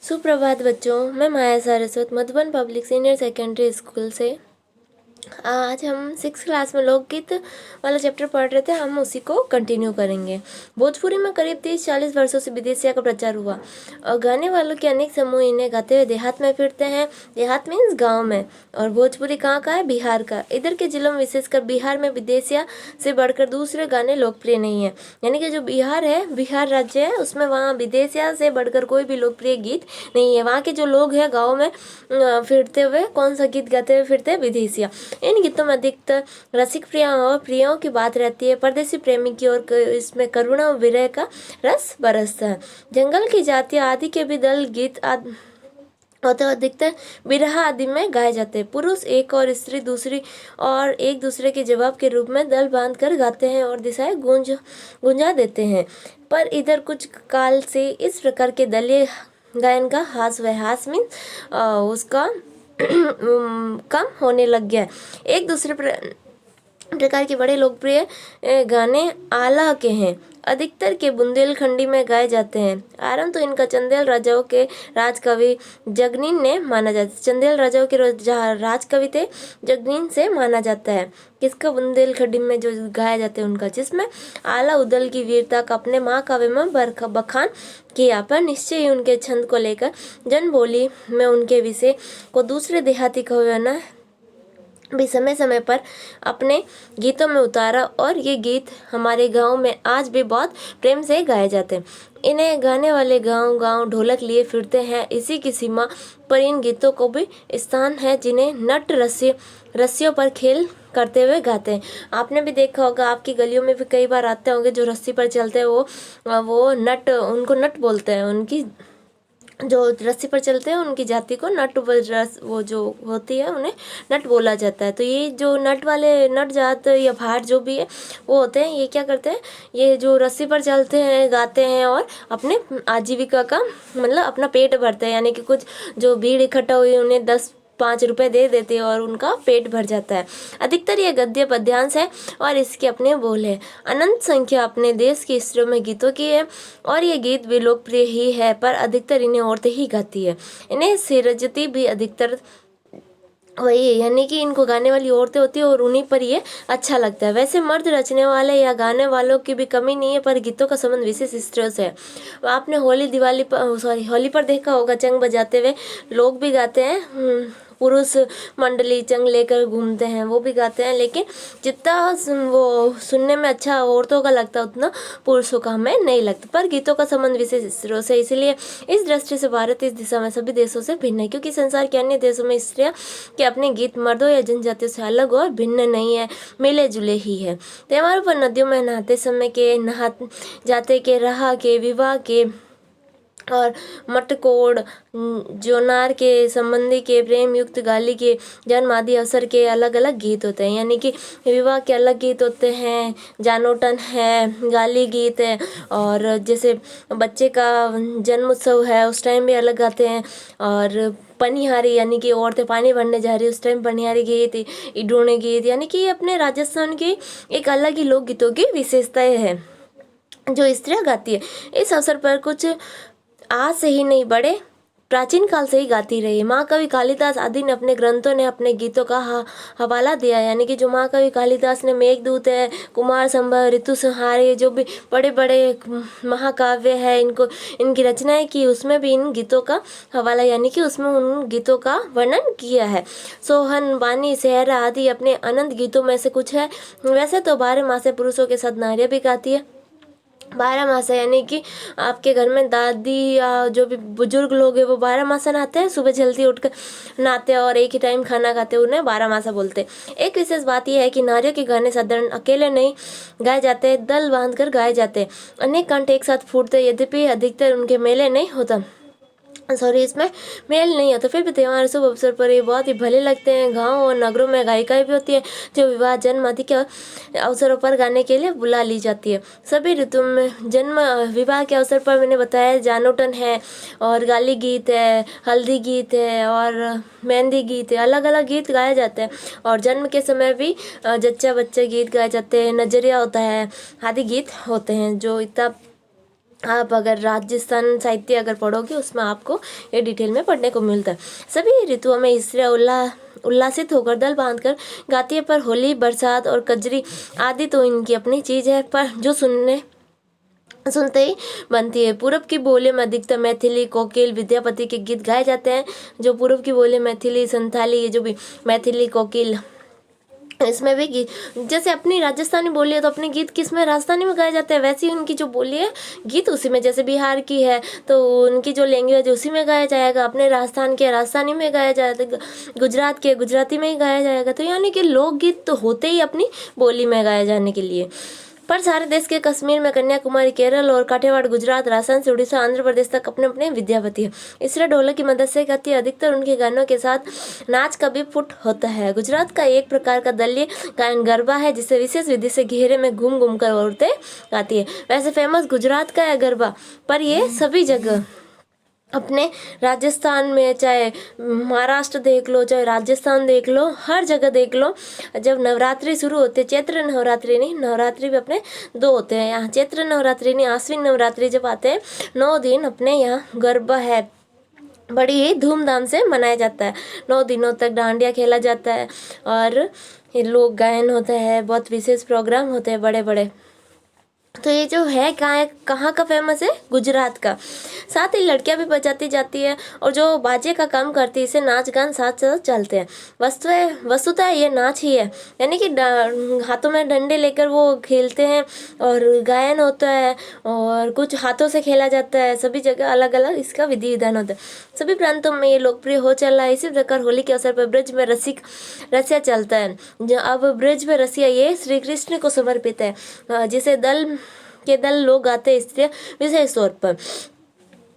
सुप्रभात बच्चों, मैं Maya Saraswat Madhuban public senior secondary school से। आज हम 6 क्लास में लोकगीत वाला चैप्टर पढ़ रहे थे। हम उसी को कंटिन्यू करेंगे। भोजपुरी में करीब 30-40 वर्षों से विदेशिया का प्रचार हुआ और गाने वालों के अनेक समूह इन्हें गाते हुए देहात में फिरते हैं। देहात मीन्स गांव में। और भोजपुरी कहाँ का है? बिहार का। इधर के जिलों में विशेषकर बिहार में विदेशिया से बढ़कर दूसरे गाने लोकप्रिय नहीं है। यानी कि जो बिहार है, बिहार राज्य है, उसमें वहाँ विदेशिया से बढ़कर कोई भी लोकप्रिय गीत नहीं है। वहाँ के जो लोग हैं गाँव में फिरते हुए कौन सा गीत गाते हुए फिरते हैं? विदेशिया। इन गीतों में अधिकतर रसिक प्रियाओं की बात रहती है। परदेसी प्रेमी की ओर इसमें करुणा और विरह का रस बरसता है। जंगल की जातियां आदि के भी दल गीत होते अधिकतर बिरहा आदि में गाए जाते हैं। पुरुष एक और स्त्री दूसरी और एक दूसरे के जवाब के रूप में दल बांध कर गाते हैं और दिशाएं गुंजा देते हैं। पर इधर कुछ काल से इस प्रकार के दलीय गायन का हास मीन्स उसका कम होने लग गया है। एक दूसरे प्रकार के बड़े लोकप्रिय गाने आला के हैं। अधिकतर के बुंदेलखंडी में गाए जाते हैं। आरंभ तो इनका चंदेल राजाओं के राजकवि जगनीन ने माना जाता है। चंदेल राजाओं के राजकवि थे जगनीन से माना जाता है। किसका? बुंदेलखंडी में जो गाया जाते हैं उनका, जिसमें आला उदल की वीरता का अपने महाकाव्य में बखान किया। पर निश्चय ही उनके छंद को लेकर जन बोली में उनके विषय को दूसरे देहाती कवियों भी समय समय पर अपने गीतों में उतारा और ये गीत हमारे गांव में आज भी बहुत प्रेम से गाए जाते हैं। इन्हें गाने वाले गांव गांव ढोलक लिए फिरते हैं। इसी की सीमा पर इन गीतों को भी स्थान है जिन्हें नट रस्सियों पर खेल करते हुए गाते हैं। आपने भी देखा होगा, आपकी गलियों में भी कई बार आते होंगे जो रस्सी पर चलते हैं, वो नट, उनको नट बोलते हैं। उनकी जो रस्सी पर चलते हैं उनकी जाति को नट वो जो होती है उन्हें नट बोला जाता है। तो ये जो नट वाले नट जात या भाट जो भी है वो होते हैं, ये क्या करते हैं? ये जो रस्सी पर चलते हैं, गाते हैं और अपने आजीविका का मतलब अपना पेट भरते हैं। यानी कि कुछ जो भीड़ इकट्ठा हुई उन्हें 10-5 रुपए दे देते हैं और उनका पेट भर जाता है। अधिकतर ये गद्य पद्यांश है और इसके अपने बोल है। अनंत संख्या अपने देश की स्त्रियों में गीतों की है और ये गीत भी लोकप्रिय ही है, पर अधिकतर इन्हें औरतें ही गाती है। इन्हें सिरजती भी अधिकतर वही है, यानी कि इनको गाने वाली औरतें होती है और उन्हीं पर ये अच्छा लगता है। वैसे मर्द रचने वाले या गाने वालों की भी कमी नहीं है, पर गीतों का संबंध विशेष स्त्रियों से है। आपने होली पर देखा होगा चंग बजाते हुए लोग भी गाते हैं। पुरुष मंडली चंग लेकर घूमते हैं, वो भी गाते हैं। लेकिन जितना वो सुनने में अच्छा औरतों का लगता है उतना पुरुषों का हमें नहीं लगता। पर गीतों का संबंध विशेष स्त्रियों से, इसलिए इस दृष्टि से भारत इस दिशा में सभी देशों से भिन्न है, क्योंकि संसार के अन्य देशों में स्त्रियां के अपने गीत मर्दों या जनजातियों से अलग और भिन्न नहीं है, मिले जुले ही है। त्योहारों पर नदियों में नहाते समय के, नहा जाते के, रहा के, विवाह के और मटकोड़, जोनार के, संबंधी के, प्रेम युक्त, गाली के, जन्म आदि अवसर के अलग अलग गीत होते हैं। यानी कि विवाह के अलग गीत होते हैं, जानोटन है, गाली गीत है, और जैसे बच्चे का जन्म उत्सव है उस टाइम भी अलग गाते हैं। और पनिहारी यानी कि औरतें पानी भरने जा रही है उस टाइम पनिहारी गीत, इडोने गीत, यानी कि अपने राजस्थान की एक अलग ही लोकगीतों की विशेषताएं है जो स्त्रियां गाती है। इस अवसर पर कुछ आज से ही नहीं, बड़े प्राचीन काल से ही गाती रही। महाकवि कालिदास आदि ने अपने ग्रंथों ने अपने गीतों का हवाला दिया। यानी कि जो महाकवि कालिदास ने मेघदूत है, कुमार संभव, ऋतु संहार, जो भी बड़े बड़े महाकाव्य है, इनकी रचनाएं की, उसमें भी इन गीतों का हवाला, यानी कि उसमें उन गीतों का वर्णन किया है। सोहन, बानी, सहरा आदि अपने अनंत गीतों में से कुछ है। वैसे तो 12 मासे पुरुषों के साथ नारियां भी गाती है। 12 मासा यानी कि आपके घर में दादी या जो भी बुजुर्ग लोग हैं वो 12 मासा नहाते हैं, सुबह जल्दी उठकर नहाते हैं और एक ही टाइम खाना खाते हैं, उन्हें 12 मासा बोलते हैं। एक विशेष बात यह है कि नारियों के गाने साधारण अकेले नहीं गाए जाते, दल बांध कर गाए जाते हैं। अनेक कंठ एक साथ फूटते, यद्यपि अधिकतर उनके मेले नहीं होता, इसमें मेल नहीं होता, फिर भी त्योहार शुभ अवसर पर ये बहुत ही भले लगते हैं। गाँव और नगरों में गायिकाएं भी होती है जो विवाह, जन्म आदि के अवसरों पर गाने के लिए बुला ली जाती है। सभी ऋतु में जन्म, विवाह के अवसर पर मैंने बताया जानोटन है और गाली गीत है, हल्दी गीत है और मेहंदी गीत है, अलग अलग गीत गाए जाते हैं। और जन्म के समय भी जच्चा बच्चा गीत गाए जाते हैं, नजरिया होता है, आदि गीत होते हैं जो इतना आप अगर राजस्थान साहित्य अगर पढ़ोगे उसमें आपको ये डिटेल में पढ़ने को मिलता है। सभी ऋतुओं में स्त्रियाँ उल्लासित होकर दल बांधकर गाती है, पर होली, बरसात और कजरी आदि तो इनकी अपनी चीज़ है, पर जो सुनते ही बनती है। पूरब की बोली में अधिकतर मैथिली, कोकिल, विद्यापति के गीत गाए जाते हैं। जो पूरब की बोली मैथिली, संथाली, ये जो भी मैथिली, कोकिल, इसमें भी जैसे अपनी राजस्थानी बोली है तो अपने गीत किस में राजस्थानी में गाए जाते हैं, वैसे ही उनकी जो बोली है गीत उसी में, जैसे बिहार की है तो उनकी जो लैंग्वेज है उसी में गाया जाएगा, अपने राजस्थान के राजस्थानी में गाया जाएगा, गुजरात के गुजराती में ही गाया जाएगा। तो यानी कि लोकगीत तो होते ही अपनी बोली में गाए जाने के लिए। पर सारे देश के कश्मीर में कन्याकुमारी, केरल और काठियावाड़, गुजरात, राजस्थान से उड़ीसा, आंध्र प्रदेश तक अपने अपने विद्यापति है। इसलिए ढोलक की मदद से गाती है। अधिकतर उनके गानों के साथ नाच का भी फुट होता है। गुजरात का एक प्रकार का दलीय गायन गरबा है, जिसे विशेष विधि से घेरे में घूम घूम कर औरतें गाती है। वैसे फेमस गुजरात का है गरबा, पर ये सभी जगह अपने राजस्थान में, चाहे महाराष्ट्र देख लो, चाहे राजस्थान देख लो, हर जगह देख लो, जब नवरात्रि शुरू होते, चैत्र नवरात्रि नहीं, नवरात्रि भी अपने 2 होते हैं यहाँ, चैत्र नवरात्रि नहीं, आश्विन नवरात्रि जब आते हैं 9 दिन अपने यहाँ गरबा है, बड़ी ही धूमधाम से मनाया जाता है। 9 दिनों तक डांडिया खेला जाता है और ये लोक गायन होता है, बहुत विशेष प्रोग्राम होते हैं बड़े बड़े। तो ये जो है कहाँ का फेमस है, गुजरात का। साथ ही लड़कियां भी बजाती जाती है और जो बाजे का काम करती है, इसे नाच गान साथ साथ चलते हैं। वस्तुतः ये नाच ही है, यानी कि हाथों में डंडे लेकर वो खेलते हैं और गायन होता है और कुछ हाथों से खेला जाता है। सभी जगह अलग अलग इसका विधि विधान होता है। सभी प्रांतों में ये लोकप्रिय हो चला है। इसी प्रकार होली के अवसर पर ब्रज में रसिया चलता है। अब ब्रज में रसिया ये श्री कृष्ण को समर्पित है, जिसे दल लोग गाते हैं स्त्रियाँ विशेष तौर पर।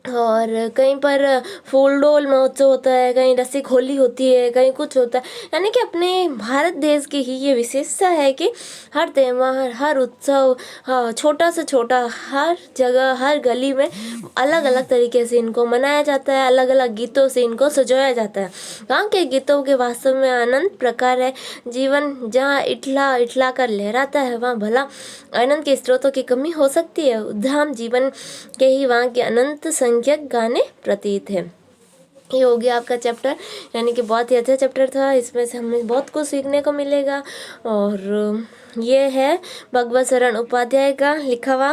और कहीं पर फूलडोल महोत्सव होता है, कहीं रसिक होली होती है, कहीं कुछ होता है। यानी कि अपने भारत देश की ही ये विशेषता है कि हर त्यौहार, हर उत्सव, हाँ, छोटा से छोटा, हर जगह, हर गली में अलग अलग तरीके से इनको मनाया जाता है, अलग अलग गीतों से इनको सजाया जाता है। गाँव के गीतों के वास्तव में अनंत प्रकार है। जीवन जहाँ इठला इठला कर लहराता है, वहाँ भला आनंद के स्रोतों की कमी हो सकती है। उद्धाम जीवन के ही वहाँ के अनंत संख्यक गाने प्रतीत है। ये हो गया आपका चैप्टर, यानी कि बहुत ही अच्छा चैप्टर था। इसमें से हमें बहुत कुछ सीखने को मिलेगा। और ये है भगवत शरण उपाध्याय का लिखा हुआ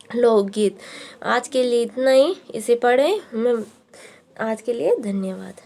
लोकगीत। आज के लिए इतना ही, इसे पढ़ें। मैं आज के लिए धन्यवाद।